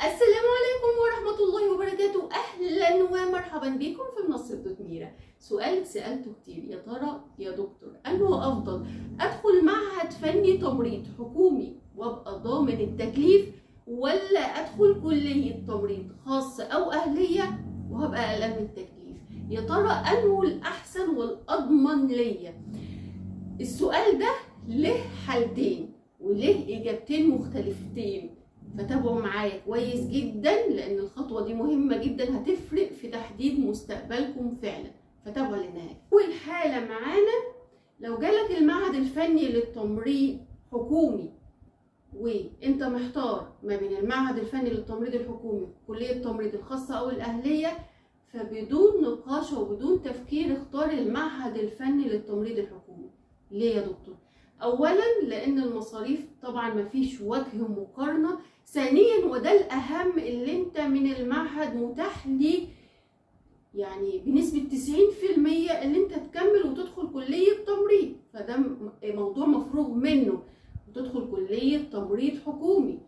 السلام عليكم ورحمة الله وبركاته. أهلا ومرحبا بكم في منصة ميرا. سؤال سألته كتير، يا ترى يا دكتور أنه أفضل أدخل معهد فني تمريض حكومي وأبقى ضامن التكليف، ولا أدخل كلية تمريض خاصة أو أهلية وهبقى قلقان من التكليف؟ يا ترى أنه الأحسن والأضمن ليا؟ السؤال ده له حالتين وله إجابتين مختلفتين، فتابعوا معايا كويس جدا لان الخطوه دي مهمه جدا، هتفرق في تحديد مستقبلكم فعلا. فتابعوا للنهايه. اول حاله معانا، لو جالك المعهد الفني للتمريض حكومي وانت محتار ما بين المعهد الفني للتمريض الحكومي وكليه التمريض الخاصه او الاهليه، فبدون نقاش وبدون تفكير اختار المعهد الفني للتمريض الحكومي. ليه يا دكتور؟ اولا لان المصاريف طبعا مفيش وجه مقارنه، ثانيا وده الاهم، اللي انت من المعهد متاح ليك يعني بنسبه 90% اللي انت تكمل وتدخل كليه تمريض، فده موضوع مفروغ منه، وتدخل كليه تمريض حكومي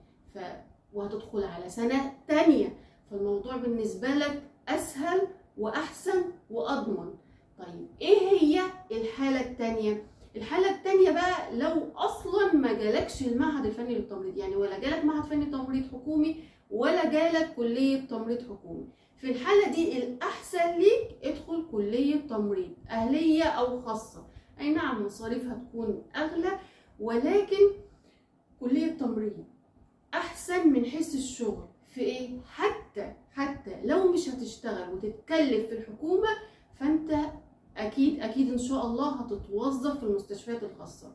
وهتدخل على سنه تانية، فالموضوع بالنسبه لك اسهل واحسن واضمن. طيب ايه هي الحاله التانية؟ الحالة التانية بقى لو أصلا ما جالكش المعهد الفني للتمريض، يعني ولا جالك معهد فني تمريض حكومي ولا جالك كلية تمريض حكومي، في الحالة دي الأحسن ليك ادخل كلية تمريض أهلية أو خاصة. أي نعم مصاريف هتكون أغلى، ولكن كلية تمريض أحسن من حيث الشغل في إيه؟ حتى لو مش هتشتغل وتتكلف في الحكومة، فأنت اكيد ان شاء الله هتتوظف في المستشفيات الخاصه.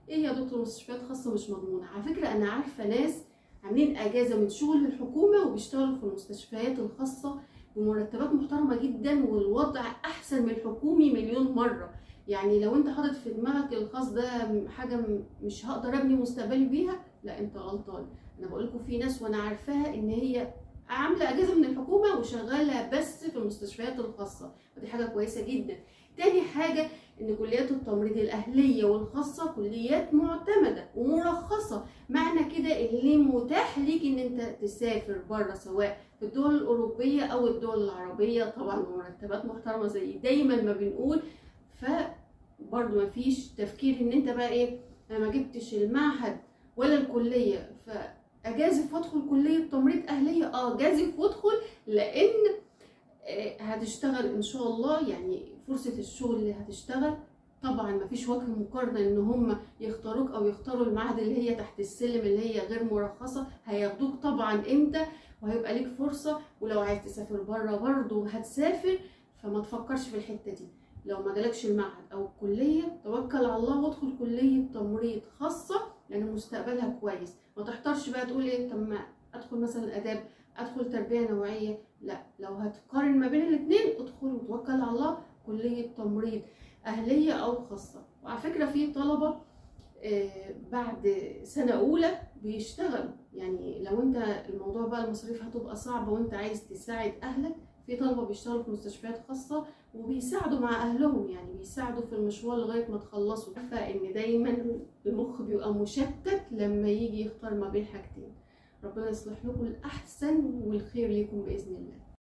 ايه يا دكتور المستشفيات الخاصه مش مضمونه؟ على فكره انا عارفه ناس عاملين اجازه من شغل الحكومه وبيشتغلوا في المستشفيات الخاصه بمرتبات محترمه جدا، والوضع احسن من الحكومي مليون مره. يعني لو انت حاطط في دماغك الخاص ده حاجه مش هقدر ابني مستقبلي بيها، لا انت غلطان. انا بقول لكم في ناس وانا عارفاها ان هي عامله اجازه من الحكومه وشغاله بس في المستشفيات الخاصه، ودي حاجه كويسه جدا. تاني حاجه ان كليات التمريض الاهليه والخاصه كليات معتمده ومرخصه، معنى كده اللي متاح ليك ان انت تسافر بره سواء في الدول الاوروبيه او الدول العربيه، طبعا بمرتبات محترمه زي دايما ما بنقول. فبرضه مفيش تفكير ان انت بقى ايه، انا ما جبتش المعهد ولا الكليه فاجازف وادخل كليه تمريض اهليه. جازف وادخل، لان هتشتغل ان شاء الله، يعني فرصة الشغل اللي هتشتغل طبعا مفيش وجه مقارنة ان هم يختاروك او يختاروا المعهد اللي هي تحت السلم اللي هي غير مرخصة، هياخدوك طبعا انت وهيبقى ليك فرصة. ولو عايز تسافر بره برضه هتسافر، فما تفكرش في الحتة دي. لو ما جالكش المعهد او الكلية توكل على الله وادخل كلية تمريض خاصة، لان مستقبلها كويس. ما تحتارش بقى تقول ايه، طب ما ادخل مثلا اداب، ادخل تربيه نوعيه، لا. لو هتقارن ما بين الاثنين ادخل وتوكل على الله كليه تمريض اهليه او خاصه. وعلى فكره في طلبه بعد سنه اولى بيشتغلوا، يعني لو انت الموضوع بقى المصاريف هتبقى صعبه وانت عايز تساعد اهلك، في طلبه بيشتغلوا في مستشفيات خاصه وبيساعدوا مع اهلهم، يعني بيساعدوا في المشوار لغايه ما تخلصوا. فان دايما المخ بيبقى مشتت لما يجي يختار ما بين حاجتين. ربنا يصلح لكم الأحسن والخير لكم بإذن الله.